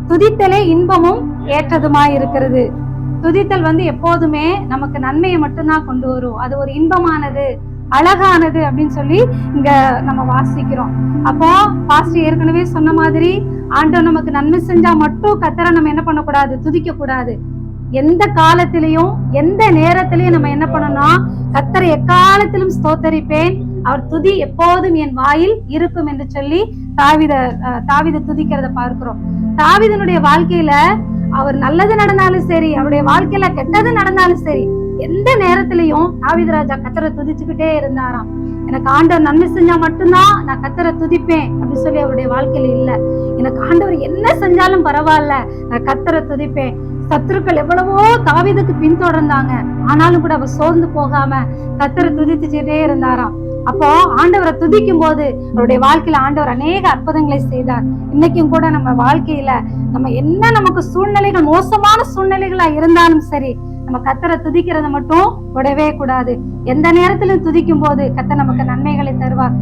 துதித்தலே இன்பமும் ஏற்றதுமாய் இருக்கிறது. துதித்தல் எப்போதுமே நமக்கு நன்மையை மட்டும்தான் கொண்டு வரும். அது ஒரு இன்பமானது, அழகானது அப்படின்னு சொல்லி இங்க நம்ம வாசிக்கிறோம். அப்போ பாஸ்டர் ஏற்கனவே சொன்ன மாதிரி ஆண்டவர் நமக்கு நன்மை செஞ்சா மட்டும் கர்த்தரை நம்ம என்ன பண்ணக்கூடாது, துதிக்க கூடாது. எந்த காலத்திலையும் எந்த நேரத்திலையும் நம்ம என்ன பண்ணணும், கர்த்தரை எக்காலத்திலும் ஸ்தோத்தரிப்பேன், அவர் துதி எப்போதும் என் வாயில் இருக்கும் என்று சொல்லி தாவீது துதிக்கிறத பார்க்கிறோம். தாவீதுனுடைய வாழ்க்கையில அவர் நல்லது நடந்தாலும் சரி, அவருடைய வாழ்க்கையில கெட்டது நடந்தாலும் சரி, எந்த நேரத்திலையும் தாவீது ராஜா கர்த்தரை துதிச்சுக்கிட்டே இருந்தாராம். எனக்கு ஆண்டவர் நன்மை செஞ்சா மட்டும்தான் நான் கர்த்தரை துதிப்பேன் அப்படின்னு சொல்லி அவருடைய வாழ்க்கையில இல்ல. எனக்கு ஆண்டவர் என்ன செஞ்சாலும் பரவாயில்ல, நான் கர்த்தரை துதிப்பேன். சத்துருக்கள் எவ்வளவோ தாவீதுக்கு பின்தொடர்ந்தாங்க, ஆனாலும் கூட அவர் சோர்ந்து போகாம கர்த்தரை துதிச்சுட்டே இருந்தாராம். அப்போ ஆண்டவரை துதிக்கும் போது அவருடைய வாழ்க்கையில ஆண்டவர் அநேக அற்புதங்களை செய்தார். இன்னைக்கும் கூட நம்ம வாழ்க்கையில நம்ம என்ன நமக்கு சூழ்நிலைகள் மோசமான சூழ்நிலைகளா இருந்தாலும் சரி, நம்ம கர்த்தரை துதிக்கிறத மட்டும் விடவே கூடாது. எந்த நேரத்திலும் துதிக்கும் போது கர்த்தர் நமக்கு நன்மைகளை தருவார்.